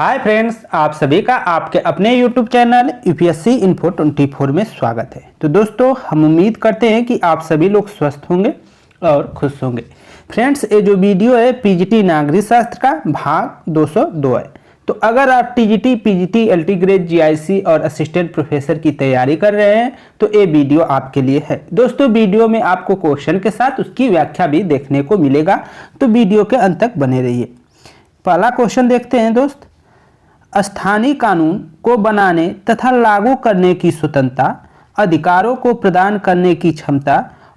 Hi friends, आप सभी का आपके अपने YouTube चैनल यूपीएससी इन्फो 24 में स्वागत है। तो दोस्तों, हम उम्मीद करते हैं कि आप सभी लोग स्वस्थ होंगे और खुश होंगे। फ्रेंड्स, ये जो वीडियो है पीजीटी नागरिक शास्त्र का भाग 202 है। तो अगर आप TGT, PGT, LT grade, GIC और असिस्टेंट प्रोफेसर की तैयारी कर रहे हैं तो ये वीडियो आपके लिए है। दोस्तों, वीडियो में आपको क्वेश्चन के साथ उसकी व्याख्या भी देखने को मिलेगा, तो वीडियो के अंत तक बने रहिए। पहला क्वेश्चन देखते हैं दोस्त। स्थानीय कानून को बनाने तथा लागू करने की स्वतंत्रता, अधिकारों को प्रदान करने की क्षमता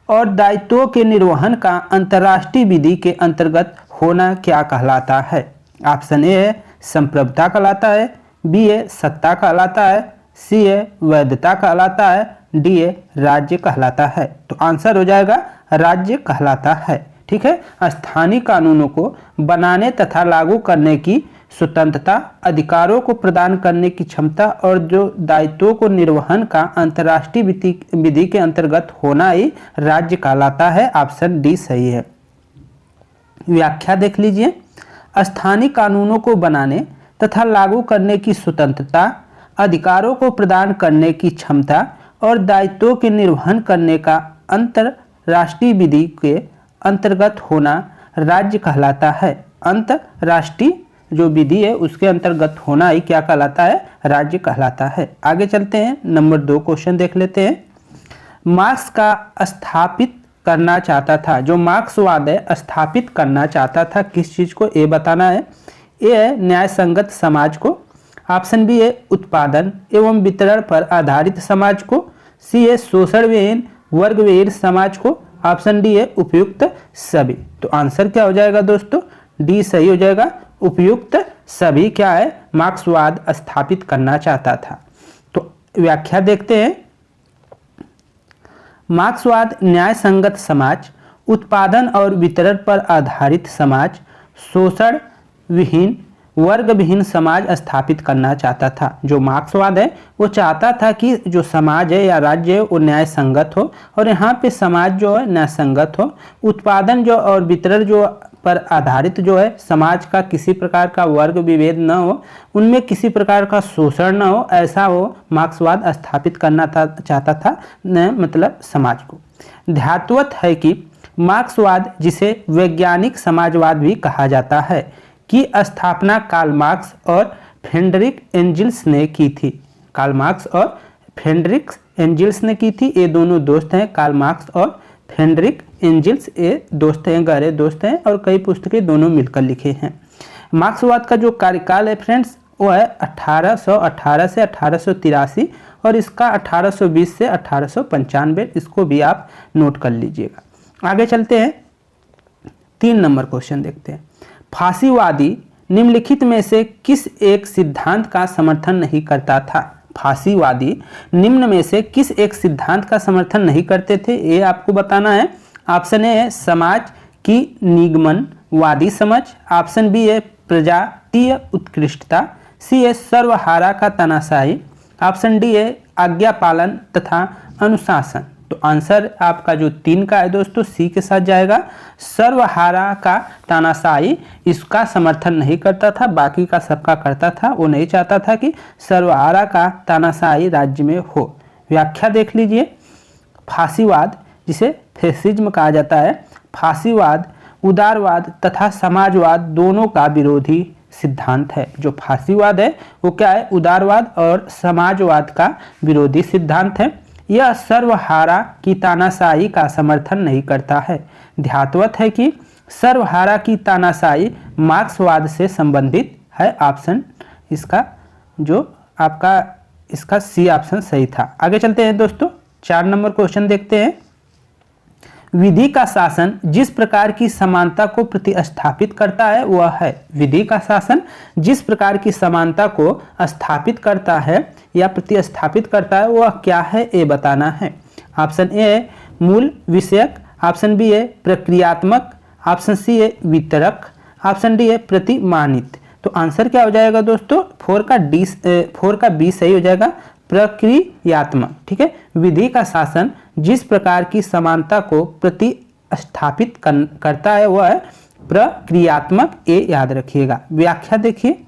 और दायित्वों के निर्वहन का अंतर्राष्ट्रीय विधि के अंतर्गत होना क्या कहलाता है? ऑप्शन ए है संप्रभुता कहलाता है, बी है सत्ता कहलाता है, सी है वैधता कहलाता है, डी है राज्य कहलाता है। तो आंसर हो जाएगा राज्य कहलाता है। ठीक है, स्थानीय कानूनों को बनाने तथा लागू करने की स्वतंत्रता, अधिकारों को प्रदान करने की क्षमता और जो दायित्वों को निर्वहन का अंतर्राष्ट्रीय विधि के अंतर्गत होना ही राज्य कहलाता है। ऑप्शन डी सही है। व्याख्या देख लीजिए। स्थानीय कानूनों को बनाने तथा लागू करने की स्वतंत्रता, अधिकारों को प्रदान करने की क्षमता और दायित्वों के निर्वहन करने का अंतर्राष्ट्रीय विधि के अंतर्गत होना राज्य कहलाता है। अंतर्राष्ट्रीय जो विधि है उसके अंतर्गत होना ही क्या कहलाता है? राज्य कहलाता है। आगे चलते हैं, नंबर 2 क्वेश्चन देख लेते हैं। मार्क्स का स्थापित करना चाहता था, जो मार्क्सवाद है स्थापित करना चाहता था किस चीज को, ये बताना है। ए है न्याय संगत समाज को, ऑप्शन बी है उत्पादन एवं वितरण पर आधारित समाज को, सी है शोषण विहीन वर्ग विहीन समाज को, ऑप्शन डी है उपयुक्त सभी। तो आंसर क्या हो जाएगा दोस्तों? डी सही हो जाएगा। उपयुक्त सभी क्या है? मार्क्सवाद स्थापित करना चाहता था। तो व्याख्या देखते हैं। मार्क्सवाद न्याय संगत समाज, उत्पादन और वितरण पर आधारित समाज, शोषण विहीन वर्ग विहीन समाज स्थापित करना चाहता था। जो मार्क्सवाद है वो चाहता था कि जो समाज है या राज्य है वो न्याय संगत हो, और यहाँ पे समाज जो है न्याय संगत हो, उत्पादन जो और वितरण जो पर आधारित जो है समाज का किसी प्रकार का वर्ग विभेद न हो, उनमें किसी प्रकार का शोषण न हो, ऐसा वो मार्क्सवाद स्थापित करना चाहता था मतलब समाज को। ध्यातवत है कि मार्क्सवाद, जिसे वैज्ञानिक समाजवाद भी कहा जाता है, की स्थापना कार्ल मार्क्स और फ्रेडरिक एंजिल्स ने की थी। कार्ल मार्क्स और फ्रेडरिक एंजिल्स ने की थी। ये दोनों दोस्त हैं, कार्ल मार्क्स और फ्रेडरिक एंजिल्स। ये दोस्त हैं, गहरे दोस्त हैं, और कई पुस्तकें दोनों मिलकर लिखे हैं। मार्क्सवाद का जो कार्यकाल है फ्रेंड्स वो है 1818 से 1883, और इसका 1820 से 1895। इसको भी आप नोट कर लीजिएगा। आगे चलते हैं, 3 नंबर क्वेश्चन देखते हैं। फांसीवादी निम्नलिखित में से किस एक सिद्धांत का समर्थन नहीं करता था? फांसीवादी निम्न में से किस एक सिद्धांत का समर्थन नहीं करते थे, ये आपको बताना है। ऑप्शन ए है समाज की निगमनवादी समझ, ऑप्शन बी है प्रजातीय उत्कृष्टता, सी है सर्वहारा का तानाशाही, ऑप्शन डी है आज्ञा पालन तथा अनुशासन। तो आंसर आपका जो 3 का है दोस्तों सी के साथ जाएगा। सर्वहारा का तानाशाही इसका समर्थन नहीं करता था, बाकी का सबका करता था। वो नहीं चाहता था कि सर्वहारा का तानाशाही राज्य में हो। व्याख्या देख लीजिए। फांसीवाद, जिसे फैसिज्म कहा जाता है, फांसीवाद उदारवाद तथा समाजवाद दोनों का विरोधी सिद्धांत है। जो फांसीवाद है वो क्या है? उदारवाद और समाजवाद का विरोधी सिद्धांत है। यह सर्वहारा की तानाशाही का समर्थन नहीं करता है। ध्यातवत है कि सर्वहारा की तानाशाही मार्क्सवाद से संबंधित है। ऑप्शन इसका जो आपका इसका सी ऑप्शन सही था। आगे चलते हैं दोस्तों, 4 नंबर क्वेश्चन देखते हैं। विधि का शासन जिस प्रकार की समानता को प्रतिस्थापित करता है वह है। विधि का शासन जिस प्रकार की समानता को स्थापित करता है या प्रतिस्थापित करता है वह क्या है, ये बताना है। ऑप्शन ए है मूल विषयक, ऑप्शन बी है प्रक्रियात्मक, ऑप्शन सी है वितरक, ऑप्शन डी है प्रतिमानित। तो आंसर क्या हो जाएगा दोस्तों? 4 का बी सही हो जाएगा, प्रक्रियात्मक। ठीक है, विधि का शासन जिस प्रकार की समानता को प्रतिस्थापित करता है वह है प्रक्रियात्मक, ये याद रखिएगा। व्याख्या देखिए।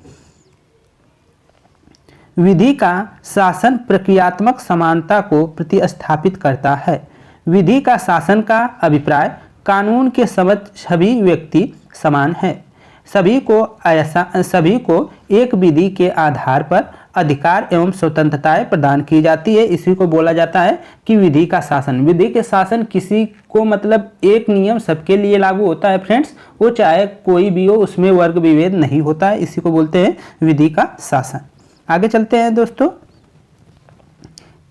विधि का शासन प्रक्रियात्मक समानता को प्रतिस्थापित करता है। विधि का शासन का अभिप्राय कानून के समक्ष सभी व्यक्ति समान हैं, सभी को एक विधि के आधार पर अधिकार एवं स्वतंत्रताएं प्रदान की जाती है। इसी को बोला जाता है कि विधि का शासन। विधि के शासन किसी को मतलब एक नियम सबके लिए लागू होता है फ्रेंड्स, वो चाहे कोई भी हो, उसमें वर्ग विभेद नहीं होता है। इसी को बोलते हैं विधि का शासन। आगे चलते हैं दोस्तों।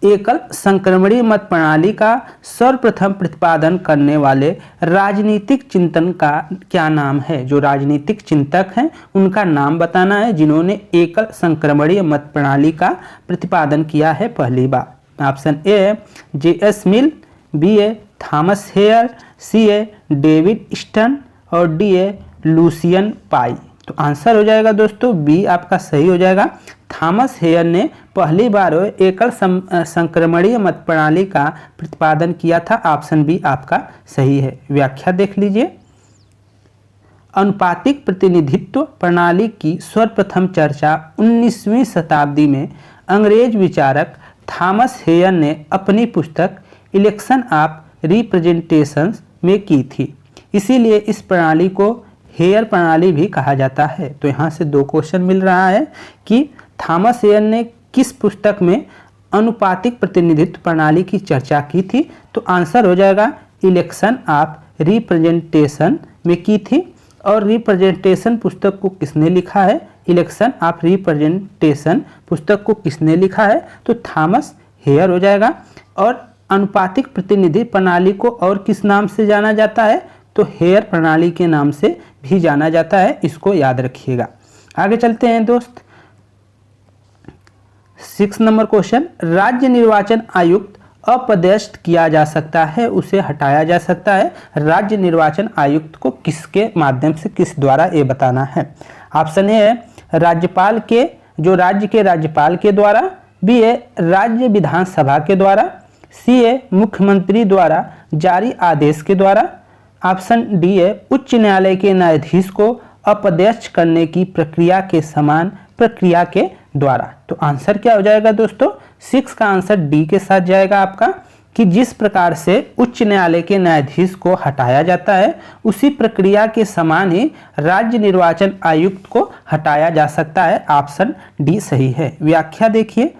एकल संक्रमणीय मत प्रणाली का सर्वप्रथम प्रतिपादन करने वाले राजनीतिक चिंतन का क्या नाम है? जो राजनीतिक चिंतक हैं उनका नाम बताना है जिन्होंने एकल संक्रमणीय मत प्रणाली का प्रतिपादन किया है पहली बार। Option A J.S. Mill, B a Thomas Hare, C a David Easton और डी ए लूसियन पाई। तो आंसर हो जाएगा दोस्तों बी आपका सही हो जाएगा। थॉमस हेयर ने पहली बार एकल संक्रमणीय मत प्रणाली का प्रतिपादन किया था। ऑप्शन बी आपका सही है। व्याख्या देख लीजिए। अनुपातिक प्रतिनिधित्व प्रणाली की सर्वप्रथम चर्चा 19वीं शताब्दी में अंग्रेज विचारक थॉमस हेयर ने अपनी पुस्तक इलेक्शन ऑफ रिप्रेजेंटेशंस में की थी। इसीलिए इस प्रणाली को हेयर प्रणाली भी कहा जाता है। तो यहाँ से दो क्वेश्चन मिल रहा है कि थॉमस हेयर ने किस पुस्तक में अनुपातिक प्रतिनिधित्व प्रणाली की चर्चा की थी? तो आंसर हो जाएगा इलेक्शन ऑफ रिप्रेजेंटेशन में की थी। और रिप्रेजेंटेशन पुस्तक को किसने लिखा है? इलेक्शन ऑफ रिप्रेजेंटेशन पुस्तक को किसने लिखा है? तो थॉमस हेयर हो जाएगा। और अनुपातिक प्रतिनिधि प्रणाली को और किस नाम से जाना जाता है? तो हेयर प्रणाली के नाम से भी जाना जाता है। इसको याद रखिएगा। आगे चलते हैं दोस्त। 6 नंबर क्वेश्चन, राज्य निर्वाचन आयुक्त अपदस्थ किया जा सकता है, उसे हटाया जा सकता है। राज्य निर्वाचन आयुक्त को किसके माध्यम से, किस द्वारा, ये बताना है। ऑप्शन ए है राज्यपाल के, जो राज्य के राज्यपाल के द्वारा, बी है राज्य विधानसभा के द्वारा, सी है मुख्यमंत्री द्वारा जारी आदेश के द्वारा, ऑप्शन डी है उच्च न्यायालय के न्यायाधीश को अपदस्थ करने की प्रक्रिया के समान प्रक्रिया के द्वारा। तो आंसर क्या हो जाएगा दोस्तों? 6 का आंसर डी के साथ जाएगा आपका, कि जिस प्रकार से उच्च न्यायालय के न्यायाधीश को हटाया जाता है उसी प्रक्रिया के समान ही राज्य निर्वाचन आयुक्त को हटाया जा सकता है। ऑप्शन डी सही है। व्याख्या देखिए।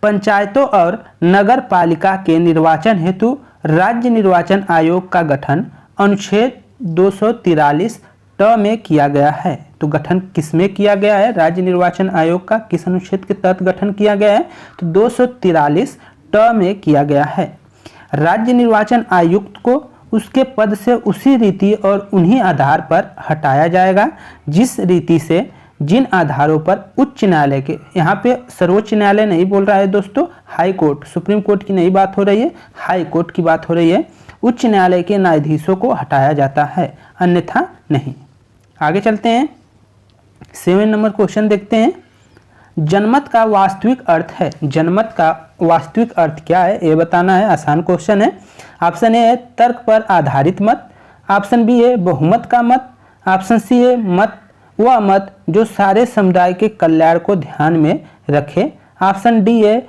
पंचायतों और नगर पालिका के निर्वाचन हेतु राज्य निर्वाचन आयोग का गठन अनुच्छेद 243 में किया गया है। तो गठन किसमें किया गया है? राज्य निर्वाचन आयोग का किस अनुच्छेद के तहत गठन किया गया है? तो 243 में किया गया है। राज्य निर्वाचन आयुक्त को उसके पद से उसी रीति और उन्हीं आधार पर हटाया जाएगा जिस रीति से, जिन आधारों पर उच्च न्यायालय के, यहाँ पे सर्वोच्च न्यायालय नहीं बोल रहा है दोस्तों, हाई कोर्ट, सुप्रीम कोर्ट की नहीं बात हो रही है, हाई कोर्ट की बात हो रही है। उच्च न्यायालय के न्यायाधीशों को हटाया जाता है, अन्यथा नहीं। आगे चलते हैं। 7 नंबर क्वेश्चन देखते हैं। जनमत का वास्तविक अर्थ है। जनमत का वास्तविक अर्थ क्या है ये बताना है। आसान क्वेश्चन है। ऑप्शन ए है तर्क पर आधारित मत, ऑप्शन बी है बहुमत का मत, ऑप्शन सी है मत वह मत जो सारे समुदाय के कल्याण को ध्यान में रखे, ऑप्शन डी है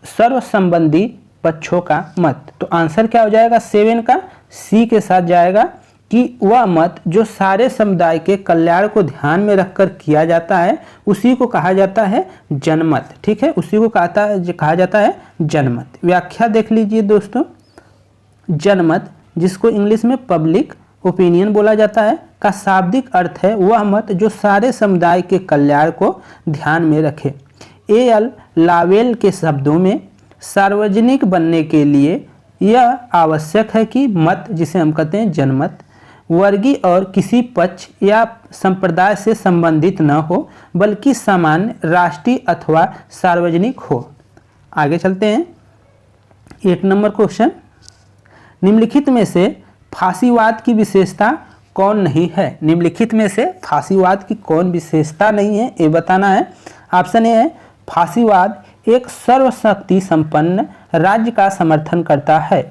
सर्वसंबंधी पक्षों का मत। तो आंसर क्या हो जाएगा? 7 का सी के साथ जाएगा, कि वह मत जो सारे समुदाय के कल्याण को ध्यान में रखकर किया जाता है उसी को कहा जाता है जनमत। ठीक है, उसी को कहा जाता है जनमत। व्याख्या देख लीजिए दोस्तों। जनमत, जिसको इंग्लिश में पब्लिक ओपिनियन बोला जाता है, का शाब्दिक अर्थ है वह मत जो सारे समुदाय के कल्याण को ध्यान में रखे। A.L. लावेल के शब्दों में सार्वजनिक बनने के लिए यह आवश्यक है कि मत, जिसे हम कहते हैं जनमत, वर्गीय और किसी पक्ष या संप्रदाय से संबंधित न हो बल्कि सामान्य, राष्ट्रीय अथवा सार्वजनिक हो। आगे चलते हैं। 8 नंबर क्वेश्चन, निम्नलिखित में से फांसीवाद की विशेषता कौन नहीं है? निम्नलिखित में से फांसीवाद की कौन विशेषता नहीं है ये बताना है। ऑप्शन ए है फांसीवाद एक सर्वशक्ति संपन्न राज्य का समर्थन करता है।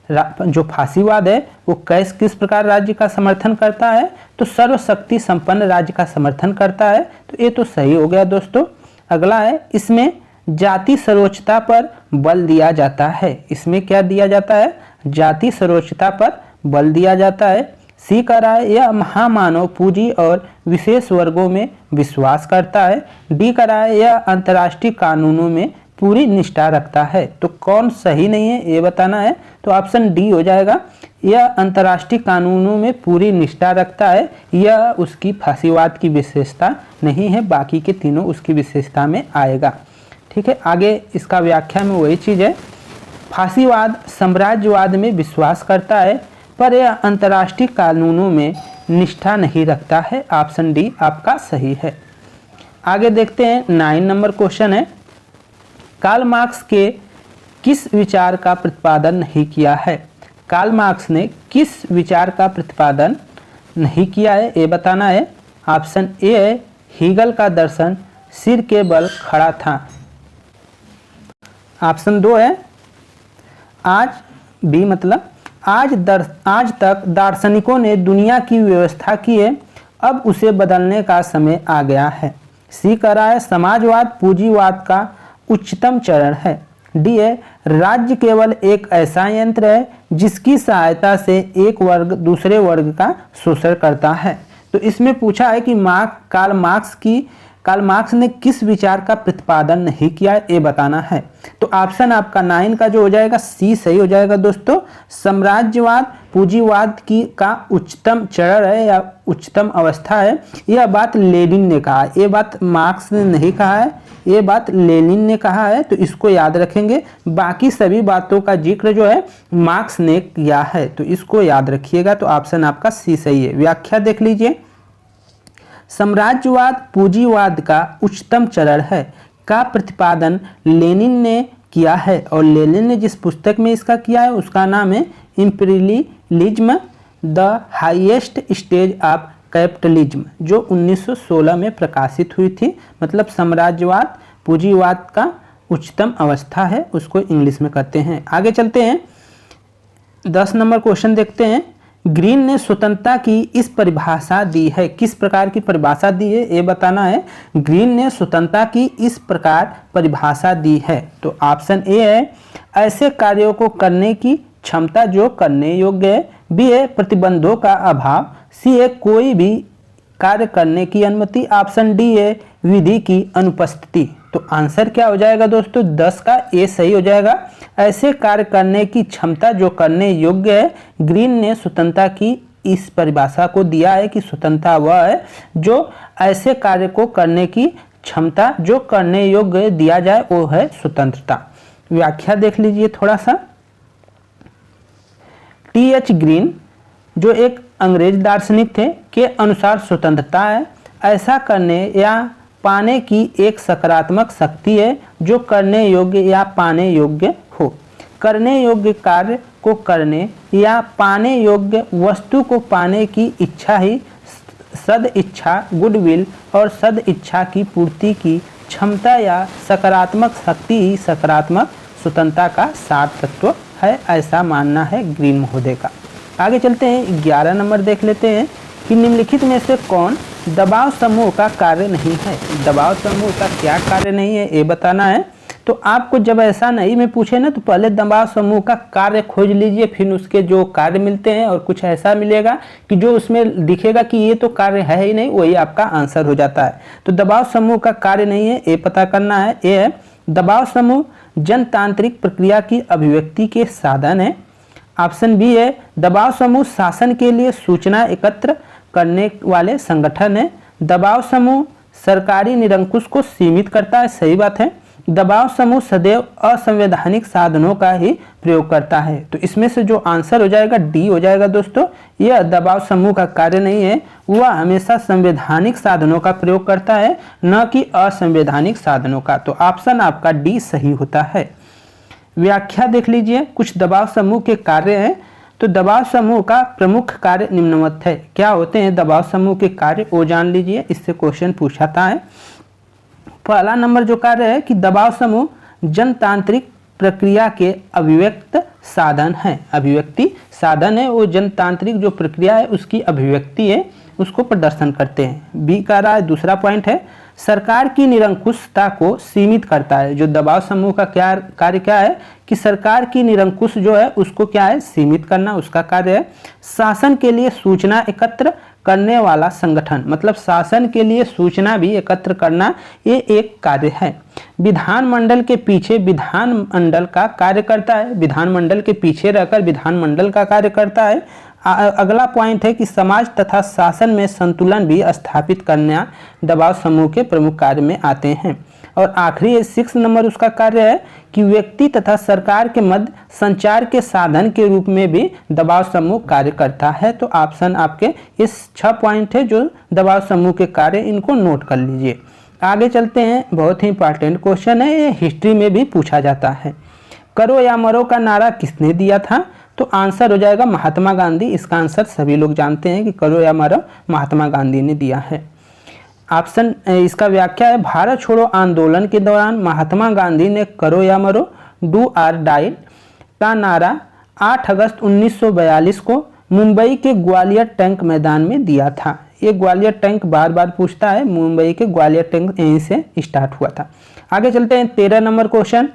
जो फांसीवाद है वो किस प्रकार राज्य का समर्थन करता है? तो सर्वशक्ति संपन्न राज्य का समर्थन करता है। तो ये तो सही हो गया दोस्तों। अगला है इसमें जाति सर्वोच्चता पर बल दिया जाता है। इसमें क्या दिया जाता है? जाति सर्वोच्चता पर बल दिया जाता है। सी कह रहा है यह महामानव पूंजी और विशेष वर्गों में विश्वास करता है। डी कह रहा है यह अंतर्राष्ट्रीय कानूनों में पूरी निष्ठा रखता है। तो कौन सही नहीं है ये बताना है। तो ऑप्शन डी हो जाएगा, यह अंतर्राष्ट्रीय कानूनों में पूरी निष्ठा रखता है। यह उसकी फांसीवाद की विशेषता नहीं है, बाकी के तीनों उसकी विशेषता में आएगा। ठीक है, आगे इसका व्याख्या में वही चीज़ है। फांसीवाद साम्राज्यवाद में विश्वास करता है पर यह अंतर्राष्ट्रीय कानूनों में निष्ठा नहीं रखता है। ऑप्शन डी आपका सही है। आगे देखते हैं 9 नंबर क्वेश्चन है, कार्ल मार्क्स के किस विचार का प्रतिपादन नहीं किया है? कार्ल मार्क्स ने किस विचार का प्रतिपादन नहीं किया है ये बताना है। ऑप्शन ए है हीगल का दर्शन सिर के बल खड़ा था। ऑप्शन 2 है आज तक दार्शनिकों ने दुनिया की व्यवस्था की है, अब उसे बदलने का समय आ गया है। सी कह रहा है समाजवाद पूंजीवाद का उच्चतम चरण है। डी है राज्य केवल एक ऐसा यंत्र है जिसकी सहायता से एक वर्ग दूसरे वर्ग का शोषण करता है। तो इसमें पूछा है कि कार्ल मार्क्स ने किस विचार का प्रतिपादन नहीं किया है ये बताना है। तो ऑप्शन आपका 9 का जो हो जाएगा सी सही हो जाएगा दोस्तों। साम्राज्यवाद पूंजीवाद का उच्चतम चरण है या उच्चतम अवस्था है, यह बात लेनिन ने कहा है। ये बात मार्क्स ने नहीं कहा है, ये बात लेनिन ने कहा है। तो इसको याद रखेंगे। बाकी सभी बातों का जिक्र जो है मार्क्स ने किया है, तो इसको याद रखिएगा। तो ऑप्शन आपका सी सही है। व्याख्या देख लीजिए, साम्राज्यवाद पूंजीवाद का उच्चतम चरण है का प्रतिपादन लेनिन ने किया है और लेनिन ने जिस पुस्तक में इसका किया है उसका नाम है imperialism the highest stage of capitalism, जो 1916 में प्रकाशित हुई थी। मतलब साम्राज्यवाद पूंजीवाद का उच्चतम अवस्था है, उसको इंग्लिश में कहते हैं। आगे चलते हैं 10 नंबर क्वेश्चन देखते हैं। ग्रीन ने स्वतंत्रता की इस परिभाषा दी है, किस प्रकार की परिभाषा दी है ये बताना है। ग्रीन ने स्वतंत्रता की इस प्रकार परिभाषा दी है। तो ऑप्शन ए है ऐसे कार्यों को करने की क्षमता जो करने योग्य है। बी है प्रतिबंधों का अभाव। सी है कोई भी कार्य करने की अनुमति। ऑप्शन डी है विधि की अनुपस्थिति। तो आंसर क्या हो जाएगा दोस्तों? 10 का ए सही हो जाएगा। ऐसे कार्य करने की क्षमता जो करने योग्य है। ग्रीन ने स्वतंत्रता की इस परिभाषा को दिया है कि स्वतंत्रता वह है जो ऐसे कार्य को करने की क्षमता जो करने योग्य दिया जाए, वो है स्वतंत्रता। व्याख्या देख लीजिए थोड़ा सा। टी.एच. ग्रीन जो एक अंग्रेज दार्शनिक थे के अनुसार स्वतंत्रता है ऐसा करने या पाने की एक सकारात्मक शक्ति है जो करने योग्य या पाने योग्य हो। करने योग्य कार्य को करने या पाने योग्य वस्तु को पाने की इच्छा ही सद इच्छा गुडविल और सद इच्छा की पूर्ति की क्षमता या सकारात्मक शक्ति ही सकारात्मक स्वतंत्रता का सार तत्व है, ऐसा मानना है ग्रीन महोदय का। आगे चलते हैं 11 नंबर देख लेते हैं कि निम्नलिखित में से कौन दबाव समूह का कार्य नहीं है। दबाव समूह का क्या कार्य नहीं है ये बताना है। तो आपको जब ऐसा नहीं में पूछे ना तो पहले दबाव समूह का कार्य खोज लीजिए, फिर उसके जो कार्य मिलते हैं और कुछ ऐसा मिलेगा कि जो उसमें दिखेगा कि ये तो कार्य है ही नहीं, वही आपका आंसर हो जाता है। तो दबाव समूह का कार्य नहीं है ये पता करना है। ये है दबाव समूह जनतांत्रिक प्रक्रिया की अभिव्यक्ति के साधन है। ऑप्शन बी है दबाव समूह शासन के लिए सूचना एकत्र करने वाले संगठन है। दबाव समूह सरकारी निरंकुश को सीमित करता है, सही बात है। दबाव समूह सदैव असंवैधानिक साधनों का ही प्रयोग करता है। तो इसमें से जो आंसर हो जाएगा डी हो जाएगा दोस्तों। यह दबाव समूह का कार्य नहीं है, वह हमेशा संवैधानिक साधनों का प्रयोग करता है, न कि असंवैधानिक साधनों का। तो ऑप्शन आपका डी सही होता है। व्याख्या देख लीजिए, कुछ दबाव समूह के कार्य हैं। तो दबाव समूह का प्रमुख कार्य निम्नवत है। क्या होते हैं दबाव समूह के कार्य वो जान लीजिए, इससे क्वेश्चन पूछाता है। पहला नंबर जो कार्य है कि दबाव समूह जनतांत्रिक प्रक्रिया के अभिव्यक्त साधन है। अभिव्यक्ति साधन है, वो जनतांत्रिक जो प्रक्रिया है उसकी अभिव्यक्ति है, उसको प्रदर्शन करते हैं। बी कह रहा है दूसरा पॉइंट है सरकार की निरंकुशता को सीमित करता है। जो दबाव समूह का क्या कार्य क्या है कि सरकार की निरंकुश जो है उसको क्या है, सीमित करना उसका कार्य है। शासन के लिए सूचना एकत्र करने वाला संगठन, मतलब शासन के लिए सूचना भी एकत्र करना ये एक कार्य है। विधानमंडल के पीछे विधानमंडल का कार्य करता है, विधानमंडल के पीछे रहकर विधानमंडल का कार्य करता है। अगला पॉइंट है कि समाज तथा शासन में संतुलन भी स्थापित करना दबाव समूह के प्रमुख कार्य में आते हैं। और आखिरी 6 नंबर उसका कार्य है कि व्यक्ति तथा सरकार के मध्य संचार के साधन के रूप में भी दबाव समूह कार्य करता है। तो ऑप्शन आपके इस 6 पॉइंट है जो दबाव समूह के कार्य, इनको नोट कर लीजिए। आगे चलते हैं, बहुत ही इंपॉर्टेंट क्वेश्चन है, ये हिस्ट्री में भी पूछा जाता है। करो या मरो का नारा किसने दिया था? तो आंसर हो जाएगा महात्मा गांधी। इसका आंसर सभी लोग जानते हैं कि करो या मरो महात्मा गांधी ने दिया है। ऑप्शन इसका व्याख्या है, भारत छोड़ो आंदोलन के दौरान महात्मा गांधी ने करो या मरो डू आर डाई का नारा 8 अगस्त 1942 को मुंबई के ग्वालियर टैंक मैदान में दिया था। ये ग्वालियर टैंक बार बार पूछता है, मुंबई के ग्वालियर टैंक यहीं से स्टार्ट हुआ था। आगे चलते हैं 13 नंबर क्वेश्चन,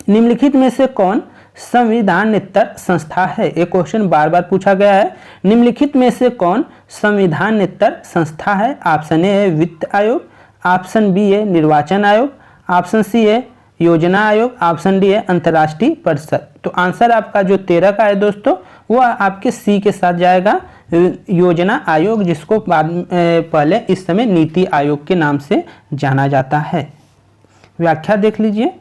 निम्नलिखित में से कौन संविधानेतर संस्था है? एक क्वेश्चन बार बार पूछा गया है, निम्नलिखित में से कौन संविधानेतर संस्था है? ऑप्शन ए है वित्त आयोग, ऑप्शन बी है निर्वाचन आयोग, ऑप्शन सी है योजना आयोग, ऑप्शन डी है अंतर्राष्ट्रीय परिषद। तो आंसर आपका जो 13 का है दोस्तों वो आपके सी के साथ जाएगा, योजना आयोग, जिसको बाद पहले इस समय नीति आयोग के नाम से जाना जाता है। व्याख्या देख लीजिए,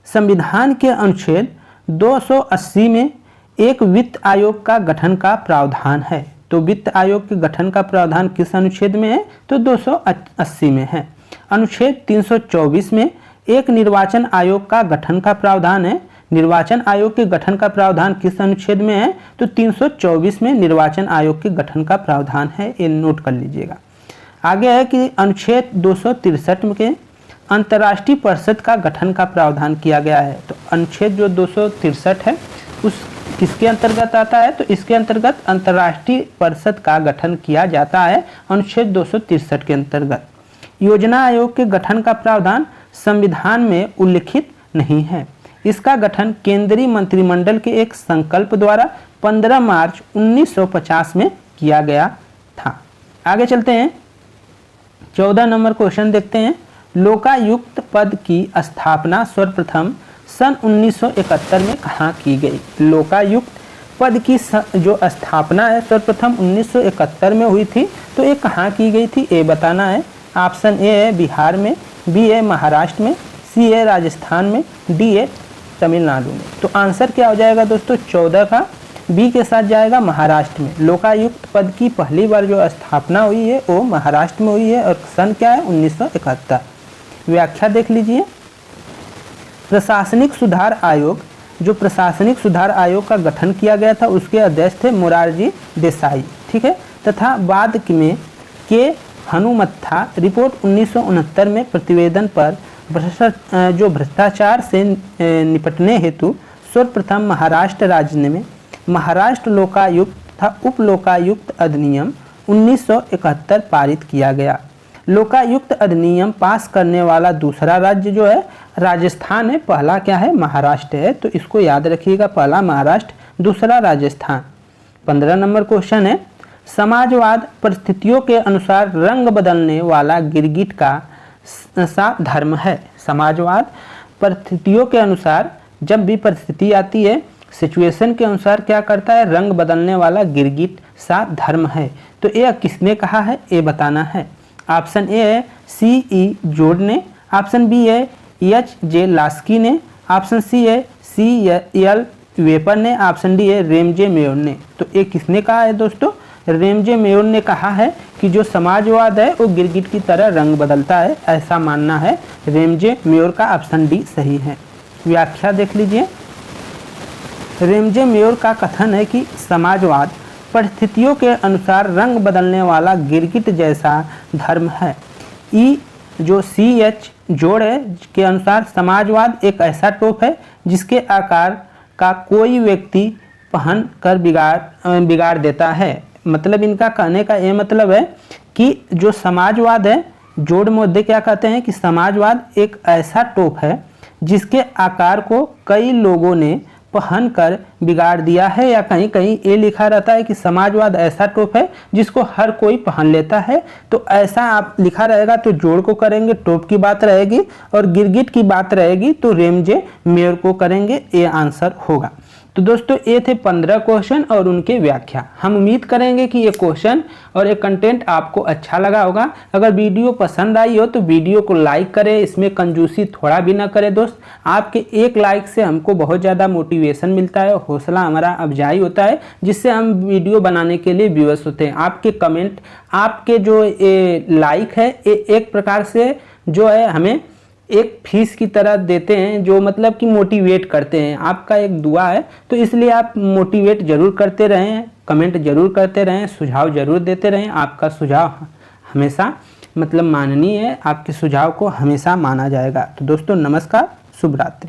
संविधान के अनुच्छेद 280 में एक वित्त आयोग का गठन का प्रावधान है। तो वित्त आयोग के गठन का प्रावधान किस अनुच्छेद में है? तो 280 में है। अनुच्छेद 324 में एक निर्वाचन आयोग का गठन का प्रावधान है। निर्वाचन आयोग के गठन का प्रावधान किस अनुच्छेद में है? तो 324 में निर्वाचन आयोग के गठन का प्रावधान है, ये नोट कर लीजिएगा। आगे है कि अनुच्छेद 263 के अंतर्राष्ट्रीय परिषद का गठन का प्रावधान किया गया है। तो अनुच्छेद जो 263 है उस किसके अंतर्गत आता है? तो इसके अंतर्गत अंतर्राष्ट्रीय परिषद का गठन किया जाता है, अनुच्छेद 263 के अंतर्गत। योजना आयोग के गठन का प्रावधान संविधान में उल्लिखित नहीं है। इसका गठन केंद्रीय मंत्रिमंडल के एक संकल्प द्वारा 15 मार्च 1950 में किया गया था। आगे चलते हैं, 14 नंबर क्वेश्चन देखते हैं, लोकायुक्त पद की स्थापना सर्वप्रथम सन 1971 में कहाँ की गई? लोकायुक्त पद की जो स्थापना है सर्वप्रथम 1971 में हुई थी। तो ये कहाँ की गई थी ये बताना है। ऑप्शन ए है बिहार में, बी है महाराष्ट्र में, सी है राजस्थान में, डी है तमिलनाडु में। तो आंसर क्या हो जाएगा दोस्तों? 14 का बी के साथ जाएगा महाराष्ट्र में। लोकायुक्त पद की पहली बार जो स्थापना हुई है वो महाराष्ट्र में हुई है और सन क्या है? 1971। व्याख्या देख लीजिए, प्रशासनिक सुधार आयोग, जो प्रशासनिक सुधार आयोग का गठन किया गया था उसके अध्यक्ष थे मोरारजी देसाई, ठीक है, तथा बाद में के हनुमत्था। रिपोर्ट 1969 में प्रतिवेदन पर भ्रष्टाचार से निपटने हेतु सर्वप्रथम महाराष्ट्र राज्य में महाराष्ट्र लोकायुक्त तथा उप लोकायुक्त अधिनियम 1971 पारित किया गया। लोकायुक्त अधिनियम पास करने वाला दूसरा राज्य जो है राजस्थान है, पहला क्या है? महाराष्ट्र है। तो इसको याद रखिएगा, पहला महाराष्ट्र, दूसरा राजस्थान। 15 नंबर क्वेश्चन है, समाजवाद परिस्थितियों के अनुसार रंग बदलने वाला गिरगिट का सा धर्म है। समाजवाद परिस्थितियों के अनुसार, जब भी परिस्थिति आती है सिचुएशन के अनुसार क्या करता है? रंग बदलने वाला गिरगिट सा धर्म है। तो यह किसने कहा है ये बताना है। ऑप्शन ए है C.E. जोड ने, ऑप्शन बी है H.J. लास्की ने, ऑप्शन सी है C.L. वेपर ने, ऑप्शन डी है रेमजे मेयर ने। तो ये किसने कहा है दोस्तों? रेमजे मेयर ने कहा है कि जो समाजवाद है वो गिरगिट की तरह रंग बदलता है, ऐसा मानना है रेमजे मेयर का। ऑप्शन डी सही है। व्याख्या देख लीजिए, रेमजे मेयर का कथन है कि समाजवाद परिस्थितियों के अनुसार रंग बदलने वाला गिरगिट जैसा धर्म है। ई जो CH जोड़ है के अनुसार समाजवाद एक ऐसा टोप है जिसके आकार का कोई व्यक्ति पहन कर बिगाड़ देता है। मतलब इनका कहने का ये मतलब है कि जो समाजवाद है जोड़ मुद्दे क्या कहते हैं कि समाजवाद एक ऐसा टोप है जिसके आकार को कई लोगों ने पहनकर बिगाड़ दिया है, या कहीं कहीं ये लिखा रहता है कि समाजवाद ऐसा टोप है जिसको हर कोई पहन लेता है। तो ऐसा आप लिखा रहेगा तो जोड़ को करेंगे, टोप की बात रहेगी, और गिरगिट की बात रहेगी तो रेमजे मेयर को करेंगे, ये आंसर होगा। तो दोस्तों ये थे 15 क्वेश्चन और उनके व्याख्या। हम उम्मीद करेंगे कि ये क्वेश्चन और ये कंटेंट आपको अच्छा लगा होगा। अगर वीडियो पसंद आई हो तो वीडियो को लाइक करें, इसमें कंजूसी थोड़ा भी ना करें दोस्त। आपके एक लाइक से हमको बहुत ज़्यादा मोटिवेशन मिलता है, हौसला हमारा अफजाई होता है, जिससे हम वीडियो बनाने के लिए विवश होते हैं। आपके कमेंट, आपके जो लाइक है, एक प्रकार से जो है हमें एक फीस की तरह देते हैं, जो मतलब कि मोटिवेट करते हैं। आपका एक दुआ है, तो इसलिए आप मोटिवेट जरूर करते रहें, कमेंट जरूर करते रहें, सुझाव जरूर देते रहें। आपका सुझाव हमेशा मतलब माननीय है, आपके सुझाव को हमेशा माना जाएगा। तो दोस्तों नमस्कार, शुभ रात्रि।